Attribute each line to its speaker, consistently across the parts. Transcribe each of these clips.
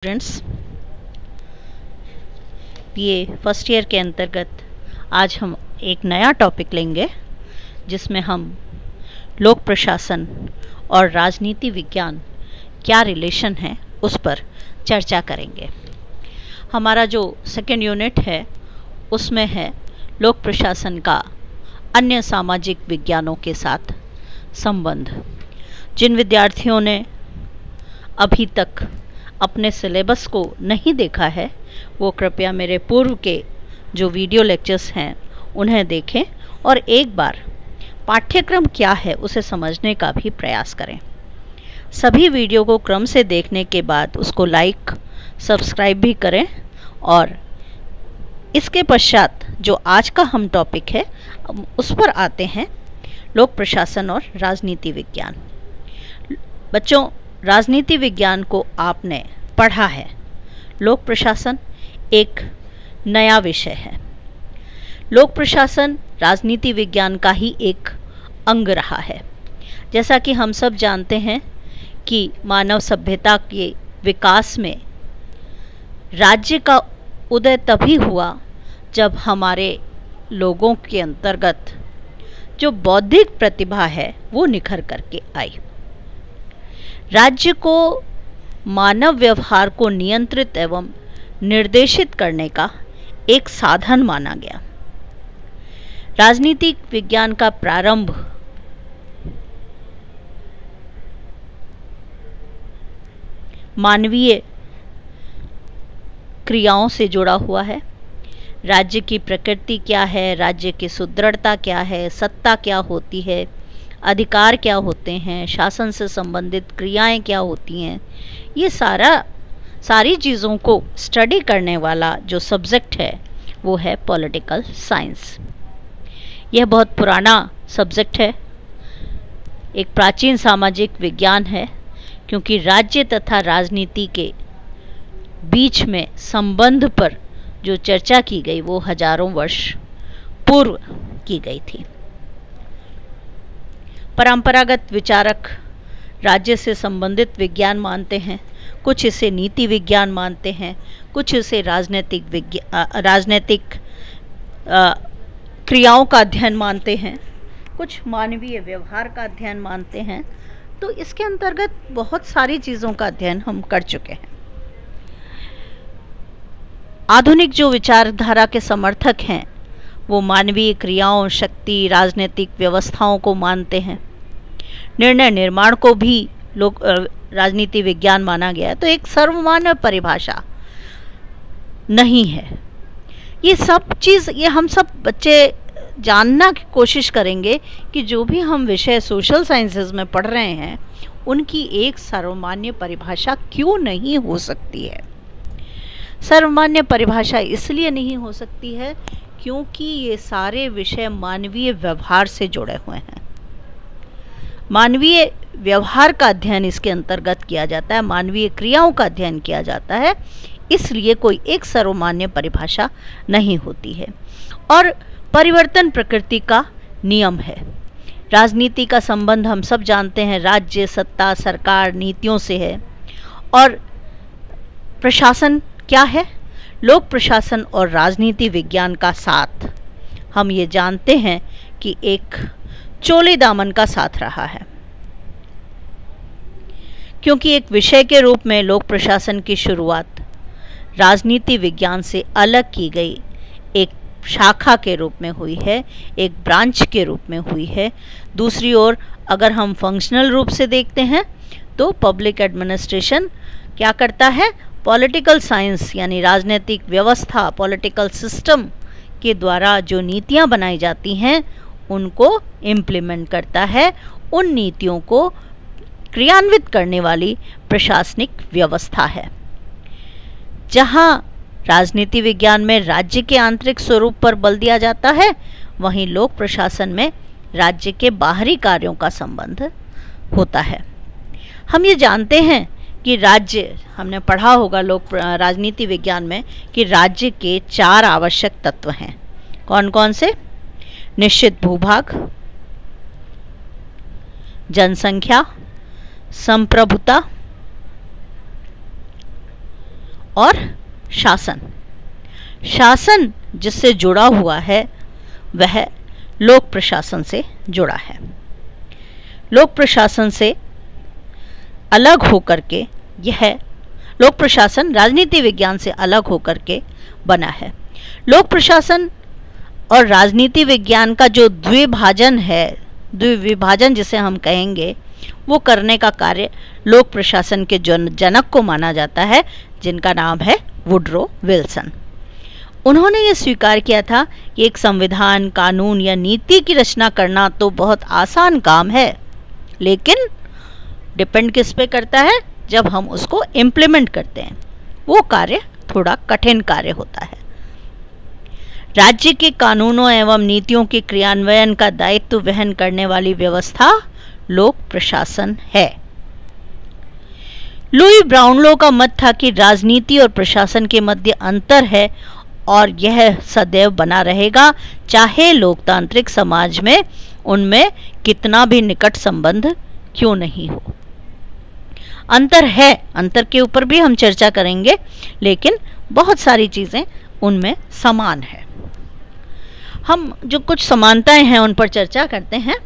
Speaker 1: Students, ये first year के अंतर्गत आज हम एक नया टॉपिक लेंगे जिसमें हम लोक प्रशासन और राजनीति विज्ञान क्या रिलेशन है उस पर चर्चा करेंगे। हमारा जो सेकेंड यूनिट है उसमें है लोक प्रशासन का अन्य सामाजिक विज्ञानों के साथ संबंध। जिन विद्यार्थियों ने अभी तक अपने सिलेबस को नहीं देखा है वो कृपया मेरे पूर्व के जो वीडियो लेक्चर्स हैं उन्हें देखें और एक बार पाठ्यक्रम क्या है उसे समझने का भी प्रयास करें। सभी वीडियो को क्रम से देखने के बाद उसको लाइक सब्सक्राइब भी करें और इसके पश्चात जो आज का हम टॉपिक है उस पर आते हैं, लोक प्रशासन और राजनीति विज्ञान। बच्चों, राजनीति विज्ञान को आपने पढ़ा है, लोक प्रशासन एक नया विषय है। लोक प्रशासन राजनीति विज्ञान का ही एक अंग रहा है। जैसा कि हम सब जानते हैं कि मानव सभ्यता के विकास में राज्य का उदय तभी हुआ जब हमारे लोगों के अंतर्गत जो बौद्धिक प्रतिभा है वो निखर करके आई। राज्य को मानव व्यवहार को नियंत्रित एवं निर्देशित करने का एक साधन माना गया। राजनीतिक विज्ञान का प्रारंभ मानवीय क्रियाओं से जुड़ा हुआ है। राज्य की प्रकृति क्या है, राज्य की सुदृढ़ता क्या है, सत्ता क्या होती है, अधिकार क्या होते हैं, शासन से संबंधित क्रियाएं क्या होती हैं, ये सारी चीज़ों को स्टडी करने वाला जो सब्जेक्ट है वो है पॉलिटिकल साइंस। यह बहुत पुराना सब्जेक्ट है, एक प्राचीन सामाजिक विज्ञान है, क्योंकि राज्य तथा राजनीति के बीच में संबंध पर जो चर्चा की गई वो हजारों वर्ष पूर्व की गई थी। परंपरागत विचारक राज्य से संबंधित विज्ञान मानते हैं, कुछ इसे नीति विज्ञान मानते हैं, कुछ इसे राजनीतिक क्रियाओं का अध्ययन मानते हैं, कुछ मानवीय व्यवहार का अध्ययन मानते हैं। तो इसके अंतर्गत बहुत सारी चीज़ों का अध्ययन हम कर चुके हैं। आधुनिक जो विचारधारा के समर्थक हैं वो मानवीय क्रियाओं, शक्ति, राजनीतिक व्यवस्थाओं को मानते हैं। निर्णय निर्माण को भी राजनीति विज्ञान माना गया है। तो एक सर्वमान्य परिभाषा नहीं है। ये सब चीज़ ये हम सब बच्चे जानना की कोशिश करेंगे कि जो भी हम विषय सोशल साइंसेज में पढ़ रहे हैं उनकी एक सर्वमान्य परिभाषा क्यों नहीं हो सकती है। सर्वमान्य परिभाषा इसलिए नहीं हो सकती है क्योंकि ये सारे विषय मानवीय व्यवहार से जुड़े हुए हैं। मानवीय व्यवहार का अध्ययन इसके अंतर्गत किया जाता है, मानवीय क्रियाओं का अध्ययन किया जाता है, इसलिए कोई एक सर्वमान्य परिभाषा नहीं होती है। और परिवर्तन प्रकृति का नियम है। राजनीति का संबंध हम सब जानते हैं राज्य, सत्ता, सरकार, नीतियों से है। और प्रशासन क्या है? लोक प्रशासन और राजनीति विज्ञान का साथ हम ये जानते हैं कि एक चोले दामन का साथ रहा है, क्योंकि एक विषय के रूप में लोक प्रशासन की शुरुआत राजनीति विज्ञान से अलग की गई एक शाखा के रूप में हुई है, एक ब्रांच के रूप में हुई है। दूसरी ओर अगर हम फंक्शनल रूप से देखते हैं तो पब्लिक एडमिनिस्ट्रेशन क्या करता है? पॉलिटिकल साइंस यानी राजनीतिक व्यवस्था, पॉलिटिकल सिस्टम के द्वारा जो नीतियां बनाई जाती हैं उनको इम्प्लीमेंट करता है। उन नीतियों को क्रियान्वित करने वाली प्रशासनिक व्यवस्था है। जहां राजनीति विज्ञान में राज्य के आंतरिक स्वरूप पर बल दिया जाता है, वहीं लोक प्रशासन में राज्य के बाहरी कार्यों का संबंध होता है। हम ये जानते हैं कि राज्य, हमने पढ़ा होगा राजनीति विज्ञान में कि राज्य के 4 आवश्यक तत्व हैं। कौन कौन से? निश्चित भूभाग, जनसंख्या, संप्रभुता, और शासन। शासन जिससे जुड़ा हुआ है वह लोक प्रशासन से जुड़ा है। लोक प्रशासन से अलग होकर के यह लोक प्रशासन राजनीति विज्ञान से अलग होकर के बना है। लोक प्रशासन और राजनीति विज्ञान का जो द्विभाजन है, द्विविभाजन जिसे हम कहेंगे, वो करने का कार्य लोक प्रशासन के जनक को माना जाता है, जिनका नाम है वुडरो विल्सन। उन्होंने ये स्वीकार किया था कि एक संविधान, कानून या नीति की रचना करना तो बहुत आसान काम है, लेकिन डिपेंड किस पे करता है, जब हम उसको इम्प्लीमेंट करते हैं वो कार्य थोड़ा कठिन कार्य होता है। राज्य के कानूनों एवं नीतियों के क्रियान्वयन का दायित्व वहन करने वाली व्यवस्था लोक प्रशासन है। लुई ब्राउनलो का मत था कि राजनीति और प्रशासन के मध्य अंतर है और यह सदैव बना रहेगा, चाहे लोकतांत्रिक समाज में उनमें कितना भी निकट संबंध क्यों नहीं हो। अंतर है, अंतर के ऊपर भी हम चर्चा करेंगे, लेकिन बहुत सारी चीजें उनमें समान है। हम जो कुछ समानताएं हैं उन पर चर्चा करते हैं।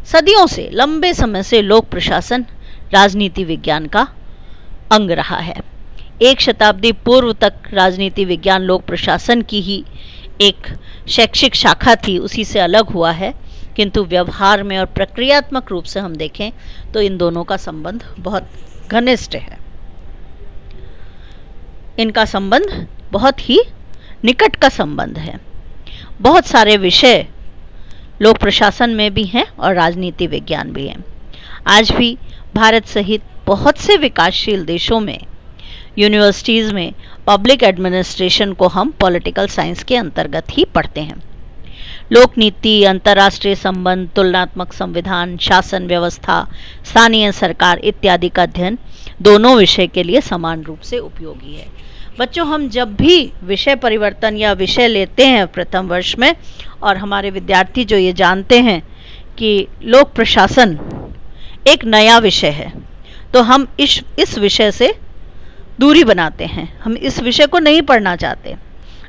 Speaker 1: सदियों से, लंबे समय से लोक प्रशासन राजनीति विज्ञान का अंग रहा है। एक शताब्दी पूर्व तक राजनीति विज्ञान लोक प्रशासन की ही एक शैक्षिक शाखा थी, उसी से अलग हुआ है, किंतु व्यवहार में और प्रक्रियात्मक रूप से हम देखें तो इन दोनों का संबंध बहुत घनिष्ठ है। इनका संबंध बहुत ही निकट का संबंध है। बहुत सारे विषय लोक प्रशासन में भी हैं और राजनीति विज्ञान भी हैं। आज भी भारत सहित बहुत से विकासशील देशों में यूनिवर्सिटीज़ में पब्लिक एडमिनिस्ट्रेशन को हम पॉलिटिकल साइंस के अंतर्गत ही पढ़ते हैं। लोक नीति, अंतर्राष्ट्रीय संबंध, तुलनात्मक संविधान, शासन व्यवस्था, स्थानीय सरकार इत्यादि का अध्ययन दोनों विषय के लिए समान रूप से उपयोगी है। बच्चों, हम जब भी विषय परिवर्तन या विषय लेते हैं प्रथम वर्ष में, और हमारे विद्यार्थी जो ये जानते हैं कि लोक प्रशासन एक नया विषय है, तो हम इस विषय से दूरी बनाते हैं, हम इस विषय को नहीं पढ़ना चाहते।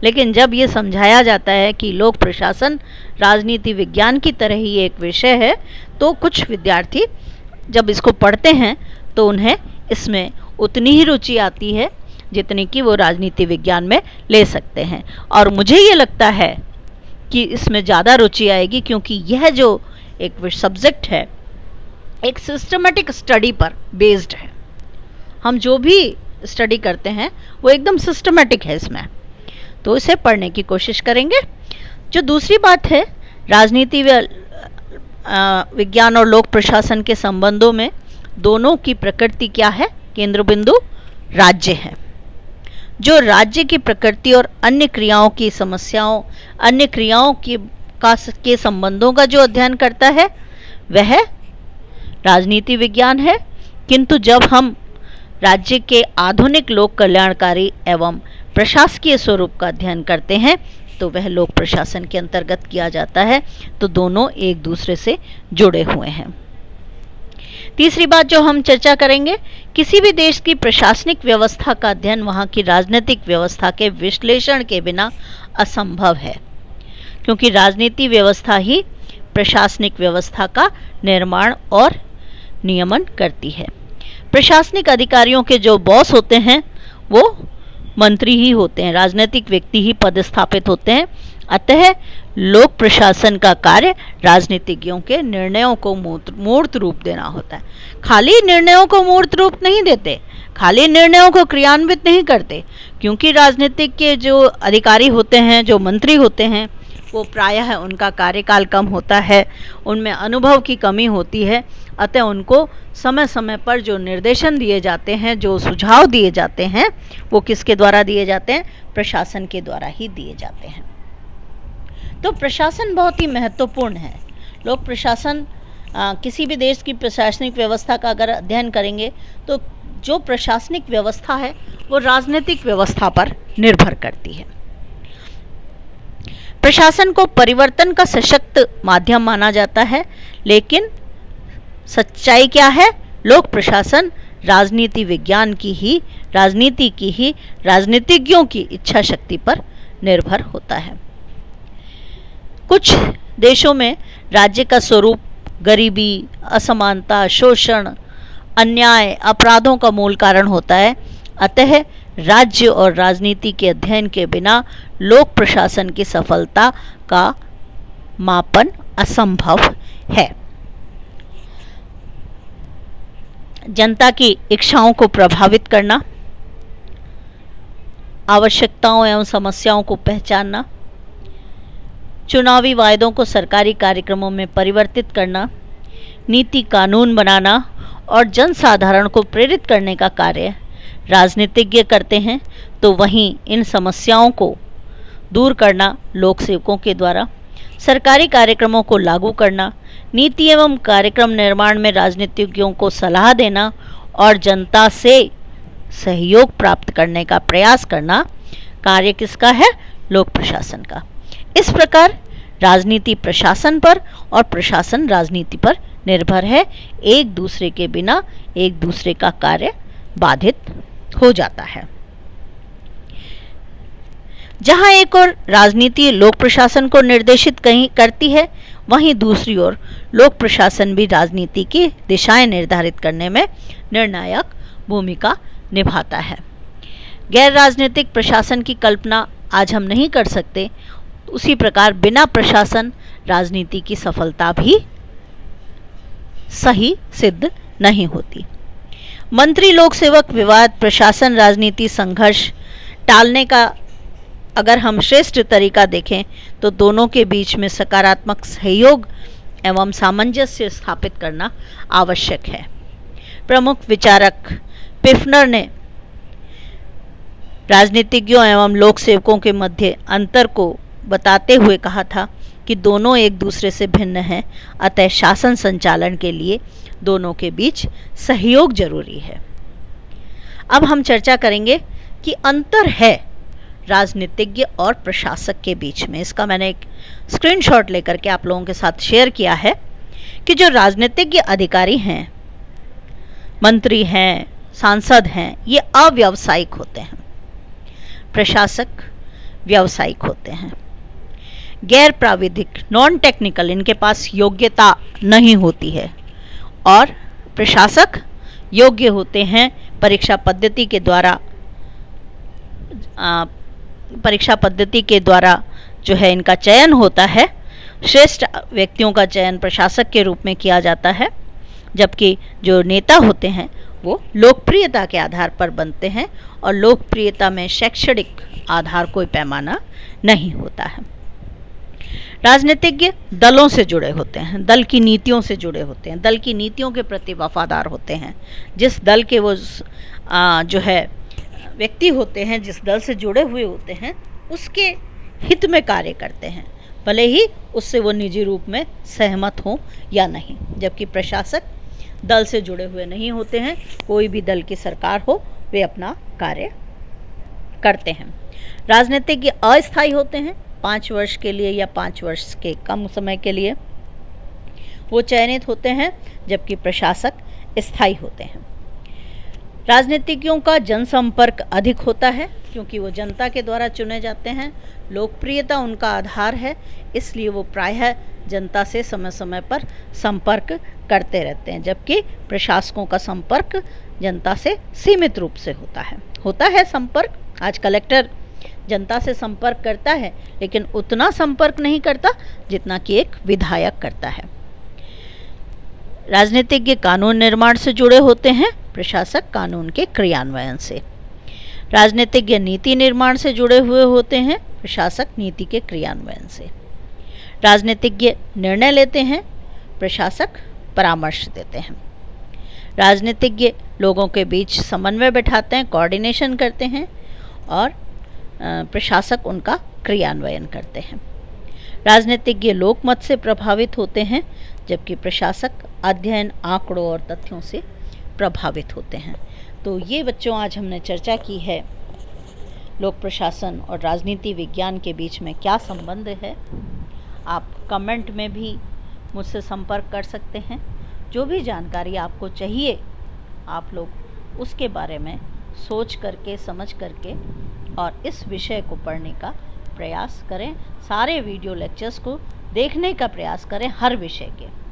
Speaker 1: लेकिन जब ये समझाया जाता है कि लोक प्रशासन राजनीति विज्ञान की तरह ही एक विषय है, तो कुछ विद्यार्थी जब इसको पढ़ते हैं तो उन्हें इसमें उतनी ही रुचि आती है जितनी कि वो राजनीति विज्ञान में ले सकते हैं। और मुझे ये लगता है कि इसमें ज़्यादा रुचि आएगी, क्योंकि यह जो एक सब्जेक्ट है एक सिस्टमेटिक स्टडी पर बेस्ड है। हम जो भी स्टडी करते हैं वो एकदम सिस्टमेटिक है इसमें, तो इसे पढ़ने की कोशिश करेंगे। जो दूसरी बात है, राजनीति विज्ञान और लोक प्रशासन के संबंधों में दोनों की प्रकृति क्या है? केंद्र बिंदु राज्य है। जो राज्य की प्रकृति और अन्य क्रियाओं की समस्याओं, अन्य क्रियाओं के संबंधों का जो अध्ययन करता है वह राजनीति विज्ञान है। किंतु जब हम राज्य के आधुनिक लोक कल्याणकारी एवं प्रशासकीय स्वरूप का अध्ययन करते हैं तो वह लोक प्रशासन के अंतर्गत किया जाता है। तो दोनों एक दूसरे से जुड़े हुए हैं। तीसरी बात जो हम चर्चा करेंगे, किसी भी देश की प्रशासनिक व्यवस्था का अध्ययन वहाँ की राजनीतिक व्यवस्था के विश्लेषण के बिना असंभव है, क्योंकि राजनीति व्यवस्था ही प्रशासनिक व्यवस्था का निर्माण और नियमन करती है। प्रशासनिक अधिकारियों के जो बॉस होते हैं वो मंत्री ही होते हैं, राजनीतिक व्यक्ति ही पदस्थापित होते हैं। अतः लोक प्रशासन का कार्य राजनीतिज्ञों के निर्णयों को मूर्त रूप देना होता है। खाली निर्णयों को मूर्त रूप नहीं देते, खाली निर्णयों को क्रियान्वित नहीं करते, क्योंकि राजनीतिक के जो अधिकारी होते हैं, जो मंत्री होते हैं, वो प्रायः उनका कार्यकाल कम होता है, उनमें अनुभव की कमी होती है। अतः उनको समय समय पर जो निर्देशन दिए जाते हैं, जो सुझाव दिए जाते हैं, वो किसके द्वारा दिए जाते हैं? प्रशासन के द्वारा ही दिए जाते हैं। तो प्रशासन बहुत ही महत्वपूर्ण है। लोक प्रशासन किसी भी देश की प्रशासनिक व्यवस्था का अगर अध्ययन करेंगे तो जो प्रशासनिक व्यवस्था है वो राजनीतिक व्यवस्था पर निर्भर करती है। प्रशासन को परिवर्तन का सशक्त माध्यम माना जाता है, लेकिन सच्चाई क्या है? लोक प्रशासन राजनीति विज्ञान की ही, राजनीति की ही राजनीतिज्ञों की इच्छा शक्ति पर निर्भर होता है। कुछ देशों में राज्य का स्वरूप गरीबी, असमानता, शोषण, अन्याय, अपराधों का मूल कारण होता है। अतः राज्य और राजनीति के अध्ययन के बिना लोक प्रशासन की सफलता का मापन असंभव है। जनता की इच्छाओं को प्रभावित करना, आवश्यकताओं एवं समस्याओं को पहचानना, चुनावी वायदों को सरकारी कार्यक्रमों में परिवर्तित करना, नीति कानून बनाना और जनसाधारण को प्रेरित करने का कार्य राजनीतिज्ञ करते हैं, तो वहीं इन समस्याओं को दूर करना लोक सेवकों के द्वारा, सरकारी कार्यक्रमों को लागू करना, नीति एवं कार्यक्रम निर्माण में राजनीतिज्ञों को सलाह देना और जनता से सहयोग प्राप्त करने का प्रयास करना कार्य किसका है? लोक प्रशासन का। इस प्रकार राजनीति प्रशासन पर और प्रशासन राजनीति पर निर्भर है। एक दूसरे के बिना एक दूसरे का कार्य बाधित हो जाता है। जहां एक ओर राजनीति लोक प्रशासन को निर्देशित कहीं करती है, वहीं दूसरी ओर लोक प्रशासन भी राजनीति की दिशाएं निर्धारित करने में निर्णायक भूमिका निभाता है। गैर राजनीतिक प्रशासन की कल्पना आज हम नहीं कर सकते। उसी प्रकार बिना प्रशासन राजनीति की सफलता भी सही सिद्ध नहीं होती। मंत्री लोक सेवक विवाद, प्रशासन राजनीति संघर्ष टालने का अगर हम श्रेष्ठ तरीका देखें तो दोनों के बीच में सकारात्मक सहयोग एवं सामंजस्य स्थापित करना आवश्यक है। प्रमुख विचारक पिफनर ने राजनीतिज्ञों एवं लोक सेवकों के मध्य अंतर को बताते हुए कहा था कि दोनों एक दूसरे से भिन्न हैं, अतः शासन संचालन के लिए दोनों के बीच सहयोग जरूरी है। अब हम चर्चा करेंगे कि अंतर है राजनीतिज्ञ और प्रशासक के बीच में। इसका मैंने एक स्क्रीनशॉट लेकर के आप लोगों के साथ शेयर किया है कि जो राजनीतिज्ञ अधिकारी हैं, मंत्री हैं, सांसद हैं, ये अव्यावसायिक होते हैं। प्रशासक व्यावसायिक होते हैं, गैर प्राविधिक, नॉन टेक्निकल, इनके पास योग्यता नहीं होती है। और प्रशासक योग्य होते हैं, परीक्षा पद्धति के द्वारा जो है इनका चयन होता है। श्रेष्ठ व्यक्तियों का चयन प्रशासक के रूप में किया जाता है, जबकि जो नेता होते हैं वो लोकप्रियता के आधार पर बनते हैं और लोकप्रियता में शैक्षणिक आधार कोई पैमाना नहीं होता है। राजनीतिज्ञ दलों से जुड़े होते हैं, दल की नीतियों से जुड़े होते हैं, दल की नीतियों के प्रति वफादार होते हैं। जिस दल के वो जो है व्यक्ति होते हैं, जिस दल से जुड़े हुए होते हैं, उसके हित में कार्य करते हैं, भले ही उससे वो निजी रूप में सहमत हों या नहीं। जबकि प्रशासक दल से जुड़े हुए नहीं होते हैं, कोई भी दल की सरकार हो वे अपना कार्य करते हैं। राजनीतिज्ञ अस्थायी होते हैं, 5 वर्ष के लिए या 5 वर्ष के कम समय के लिए वो चयनित होते हैं, जबकि प्रशासक स्थायी होते हैं। राजनीतिज्ञों का जनसंपर्क अधिक होता है क्योंकि वो जनता के द्वारा चुने जाते हैं। लोकप्रियता उनका आधार है, इसलिए वो प्रायः जनता से समय समय पर संपर्क करते रहते हैं, जबकि प्रशासकों का संपर्क जनता से सीमित रूप से होता है संपर्क। आज कलेक्टर जनता से संपर्क करता है, लेकिन उतना संपर्क नहीं करता जितना कि एक विधायक करता है। राजनीतिज्ञ कानून निर्माण से जुड़े होते हैं, प्रशासक कानून के क्रियान्वयन से। राजनीतिज्ञ नीति निर्माण से जुड़े हुए होते हैं, प्रशासक नीति के क्रियान्वयन से। राजनीतिज्ञ निर्णय लेते हैं, प्रशासक परामर्श देते हैं। राजनीतिज्ञ लोगों के बीच समन्वय बैठाते हैं, कोऑर्डिनेशन करते हैं, और प्रशासक उनका क्रियान्वयन करते हैं। राजनीतिज्ञ लोकमत से प्रभावित होते हैं, जबकि प्रशासक अध्ययन, आंकड़ों और तथ्यों से प्रभावित होते हैं। तो ये बच्चों आज हमने चर्चा की है लोक प्रशासन और राजनीति विज्ञान के बीच में क्या संबंध है। आप कमेंट में भी मुझसे संपर्क कर सकते हैं। जो भी जानकारी आपको चाहिए आप लोग उसके बारे में सोच करके, समझ करके और इस विषय को पढ़ने का प्रयास करें। सारे वीडियो लेक्चर्स को देखने का प्रयास करें हर विषय के।